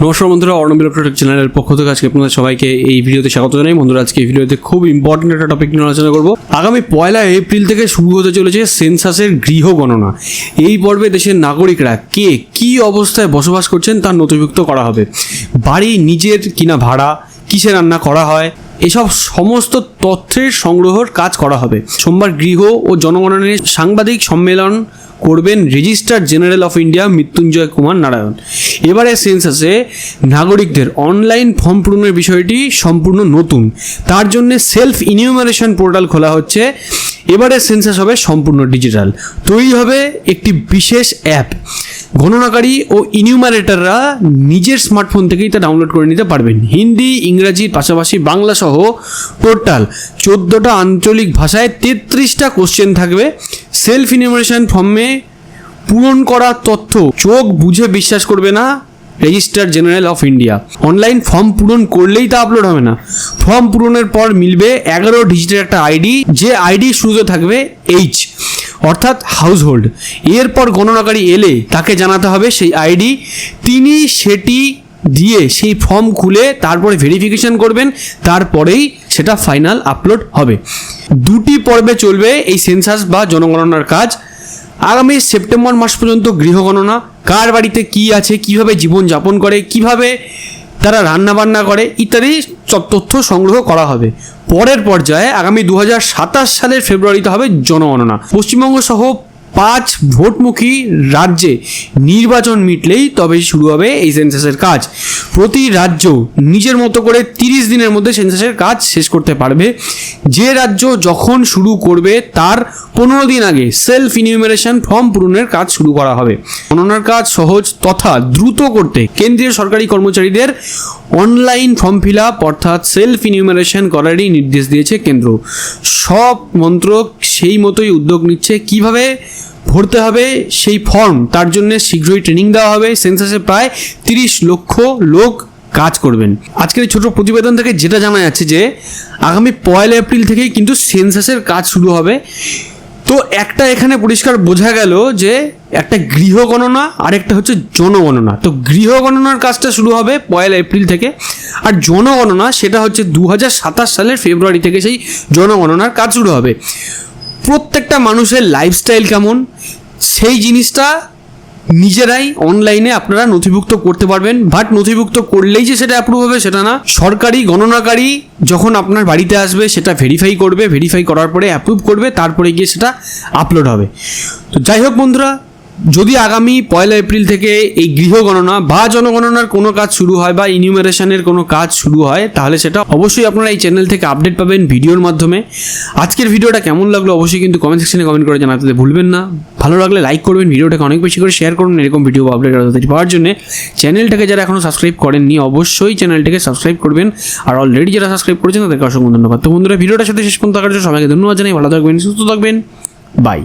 নমস্কার বন্ধুরা, অর্ণব ইলেকট্রনিক চ্যানেলের পক্ষ থেকে আজকে আপনাদের সবাইকে এই ভিডিওতে স্বাগত জানাই। বন্ধুরা, আজকে এই ভিডিওতে খুব ইম্পর্টেন্ট একটা টপিক নিয়ে আলোচনা করব। আগামী 1 এপ্রিল থেকে শুরু হতে চলেছে সেন্সাসের গৃহ গণনা। এই পর্বে দেশের নাগরিকরা কে কী অবস্থায় বসবাস করছেন তা নথিভুক্ত করা হবে। বাড়ি নিজের কিনা ভাড়া, কিসে রান্না করা হয়, এসব সমস্ত তথ্যের সংগ্রহের কাজ করা হবে। সোমবার গৃহ ও জনগণনা নিয়ে সাংবাদিক সম্মেলন করবেন registrar general of India Mrityunjay Kumar Narayan. এবারে সেন্সাসে নাগরিকদের অনলাইন ফর্ম পূরণের বিষয়টি সম্পূর্ণ নতুন। তার জন্য সেলফ ইনিউমারেশন পোর্টাল খোলা হচ্ছে। এবারে সেন্সাস হবে সম্পূর্ণ ডিজিটাল। তৈরি হবে একটি বিশেষ অ্যাপ। গণনাকারী ও ইনিউমারেটররা নিজের স্মার্টফোন থেকেই তা ডাউনলোড করে নিতে পারবেন। হিন্দি, ইংরাজির পাশাপাশি বাংলা সহ টোটাল 14টা আঞ্চলিক ভাষায় 33টা কোশ্চেন থাকবে। সেলফ ইনিউমারেশন ফর্মে পূরণ করা তথ্য চোখ বুঝে বিশ্বাস করবে না registrar general of India. Online form পূরণ করলেই তা আপলোড হবে না। ফর্ম পূরণের পর মিলবে 11 ডিজিটের একটা আইডি, যে আইডি শুরুতে থাকবে এইচ অর্থাৎ হাউসহোল্ড। এরপর গণনাকারী এলে তাকে জানাতে হবে সেই আইডি। তিনি সেটি দিয়ে সেই ফর্ম খুলে তারপরে ভেরিফিকেশন করবেন, তারপরেই সেটা ফাইনাল আপলোড হবে। 2টি পর্বে চলবে এই সেন্সাস বা জনগণনার কাজ। আগামী সেপ্টেম্বর মাস পর্যন্ত গৃহ গণনা, কার বাড়িতে কি আছে, কিভাবে জীবনযাপন করে, কিভাবে তারা রান্নাবান্না করে ইত্যাদি তথ্য সংগ্রহ করা হবে। পরের পর্যায়ে আগামী 2027 সালের ফেব্রুয়ারিতে হবে জনগণনা। পশ্চিমবঙ্গ সহ 5 ভোটমুখী রাজ্যে নির্বাচন মিটলেই তবে শুরু হবে এই সেন্সাসের কাজ। প্রতি রাজ্য নিজের মতো করে 30 দিনের মধ্যে সেন্সাসের কাজ শেষ করতে পারবে। যে রাজ্য যখন শুরু করবে তার 15 দিন আগে সেলফ ইনিউমারেশন ফর্ম পূরণের কাজ শুরু করা হবে। গণনার কাজ সহজ তথা দ্রুত করতে কেন্দ্রীয় সরকারি কর্মচারীদের অনলাইন ফর্ম ফিল আপ অর্থাৎ সেলফ ইনিউমারেশন করারই নির্দেশ দিয়েছে কেন্দ্র। সব মন্ত্রক সেই মতোই উদ্যোগ নিচ্ছে। কিভাবে ভরতে হবে সেই ফর্ম, তার জন্য শীঘ্রই ট্রেনিং দেওয়া হবে। সেন্সাসে প্রায় 30 লক্ষ লোক কাজ করবেন। আজকের এই ছোট প্রতিবেদন থেকে যেটা জানা যাচ্ছে যে আগামী 1 এপ্রিল থেকেই কিন্তু সেন্সাসের কাজ শুরু হবে। তো একটা এখানে পরিষ্কার বোঝা গেল যে একটা গৃহ গণনা আর একটা হচ্ছে জনগণনা। তো গৃহ গণনার কাজটা শুরু হবে 1 এপ্রিল থেকে, আর জনগণনা সেটা হচ্ছে 2027 সালের ফেব্রুয়ারি থেকে সেই জনগণনার কাজ শুরু হবে। প্রত্যেকটা মানুষের লাইফস্টাইল কেমন সেই জিনিসটা নিজেরাই অনলাইনে আপনারা নথিভুক্ত করতে পারবেন। বাট নথিভুক্ত করলেই যে সেটা অ্যাপ্রুভ হবে সেটা না। সরকারি গণনাকারী যখন আপনার বাড়িতে আসবে সেটা ভেরিফাই করবে, ভেরিফাই করার পরে অ্যাপ্রুভ করবে, তারপরে গিয়ে সেটা আপলোড হবে। তো যাই হোক বন্ধুরা, যদি আগামী 1 এপ্রিল থেকে এই গৃহ গণনা বা জনগণনার কোনো কাজ শুরু হয় বা ইনিউমারেশনের কোনো কাজ শুরু হয়, তাহলে সেটা অবশ্যই আপনারা এই চ্যানেল থেকে আপডেট পাবেন ভিডিওর মাধ্যমে। আজকের ভিডিওটা কেমন লাগলো অবশ্যই কিন্তু কমেন্ট সেকশনে কমেন্ট করে জানাতে ভুলবেন না। ভালো লাগলে লাইক করবেন, ভিডিওটাকে অনেক বেশি করে শেয়ার করুন। এরকম ভিডিও আপডেট পাওয়ার জন্য চ্যানেলটাকে যারা এখনও সাবস্ক্রাইব করেননি অবশ্যই চ্যানেলটাকে সাবস্ক্রাইব করবেন, আর অলরেডি যারা সাবস্ক্রাইব করেছেন তাদেরকে অসংখ্য ধন্যবাদ। তো বন্ধুরা, ভিডিওটার সাথে শেষ পর্যন্ত থাকার জন্য সবাইকে ধন্যবাদ জানাই। ভালো থাকবেন, সুস্থ থাকবেন, বাই।